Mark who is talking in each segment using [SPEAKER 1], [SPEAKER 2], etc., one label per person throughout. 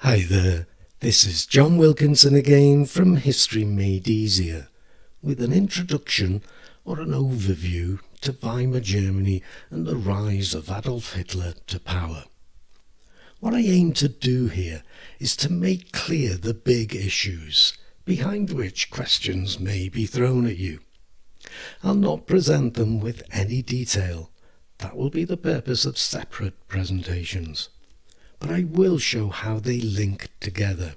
[SPEAKER 1] Hi there, this is John Wilkinson again from History Made Easier, with an introduction or an overview to Weimar Germany and the rise of Adolf Hitler to power. What I aim to do here is to make clear the big issues, behind which questions may be thrown at you. I'll not present them with any detail. That will be the purpose of separate presentations. But I will show how they link together.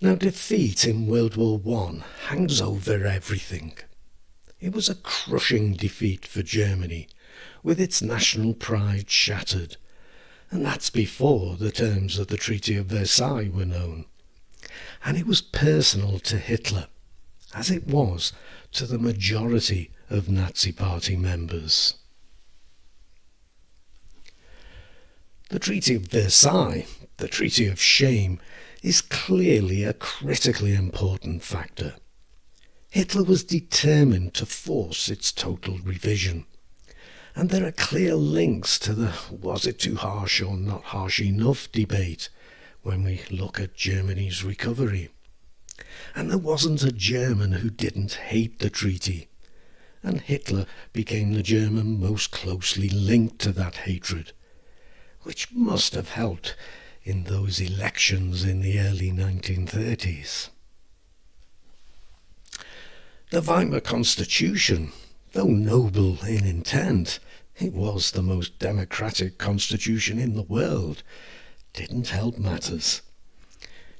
[SPEAKER 1] Now, defeat in World War I hangs over everything. It was a crushing defeat for Germany, with its national pride shattered, and that's before the terms of the Treaty of Versailles were known. And it was personal to Hitler, as it was to the majority of Nazi Party members. The Treaty of Versailles, the Treaty of Shame, is clearly a critically important factor. Hitler was determined to force its total revision, and there are clear links to the was it too harsh or not harsh enough debate when we look at Germany's recovery. And there wasn't a German who didn't hate the treaty, and Hitler became the German most closely linked to that hatred, which must have helped in those elections in the early 1930s. The Weimar Constitution, though noble in intent, it was the most democratic constitution in the world, didn't help matters.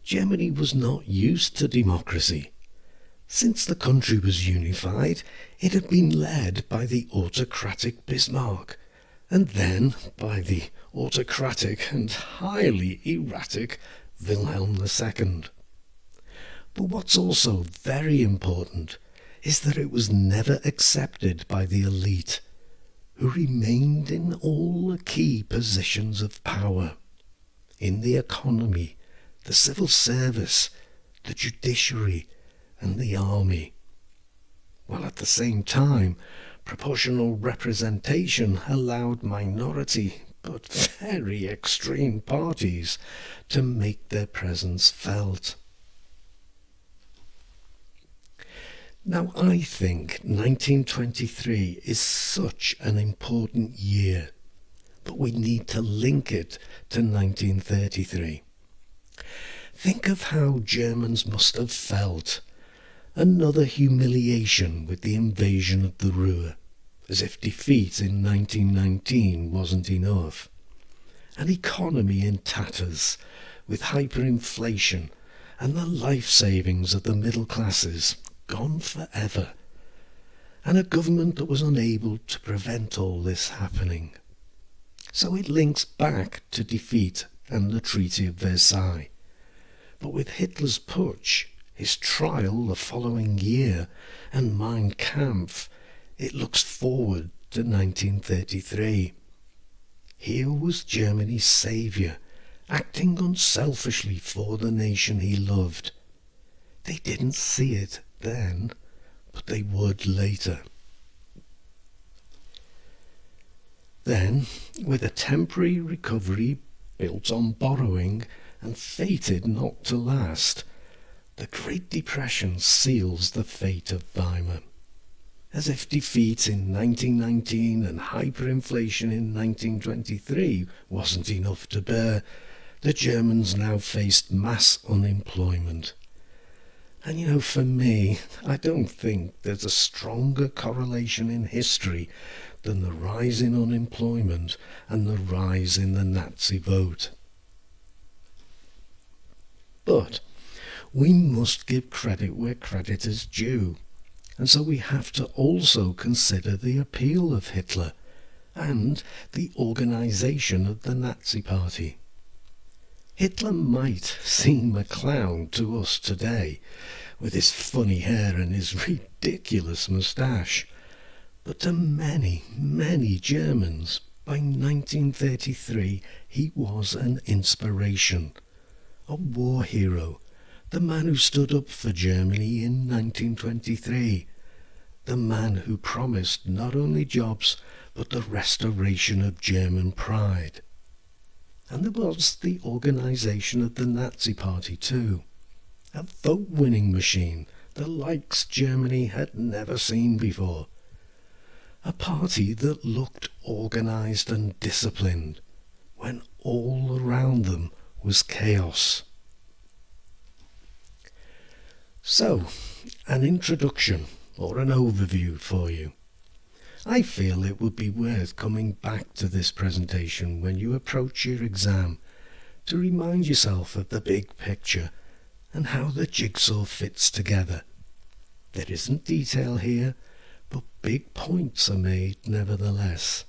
[SPEAKER 1] Germany was not used to democracy. Since the country was unified, it had been led by the autocratic Bismarck, and then by the autocratic and highly erratic Wilhelm II. But what's also very important is that it was never accepted by the elite, who remained in all the key positions of power, in the economy, the civil service, the judiciary, and the army, while at the same time proportional representation allowed minority but very extreme parties to make their presence felt. Now, I think 1923 is such an important year, but we need to link it to 1933. Think of how Germans must have felt. Another humiliation with the invasion of the Ruhr, as if defeat in 1919 wasn't enough. An economy in tatters, with hyperinflation and the life savings of the middle classes gone forever, and a government that was unable to prevent all this happening. So it links back to defeat and the Treaty of Versailles. But with Hitler's putsch, his trial the following year, and Mein Kampf, it looks forward to 1933. Here was Germany's saviour, acting unselfishly for the nation he loved. They didn't see it then, but they would later. Then, with a temporary recovery built on borrowing and fated not to last, the Great Depression seals the fate of Weimar. As if defeat in 1919 and hyperinflation in 1923 wasn't enough to bear, the Germans now faced mass unemployment. And for me, I don't think there's a stronger correlation in history than the rise in unemployment and the rise in the Nazi vote. But we must give credit where credit is due, and so we have to also consider the appeal of Hitler and the organisation of the Nazi Party. Hitler might seem a clown to us today, with his funny hair and his ridiculous moustache, but to many, many Germans, by 1933 he was an inspiration, a war hero, the man who stood up for Germany in 1923, the man who promised not only jobs but the restoration of German pride. And there was the organisation of the Nazi Party too. A vote-winning machine, the likes Germany had never seen before. A party that looked organised and disciplined, when all around them was chaos. So, an introduction or an overview for you. I feel it would be worth coming back to this presentation when you approach your exam to remind yourself of the big picture and how the jigsaw fits together. There isn't detail here, but big points are made nevertheless.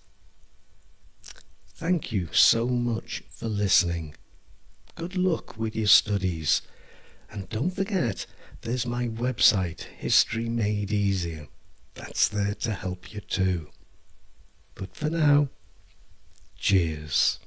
[SPEAKER 1] Thank you so much for listening. Good luck with your studies. And don't forget, there's my website, History Made Easier. That's there to help you too. But for now, cheers.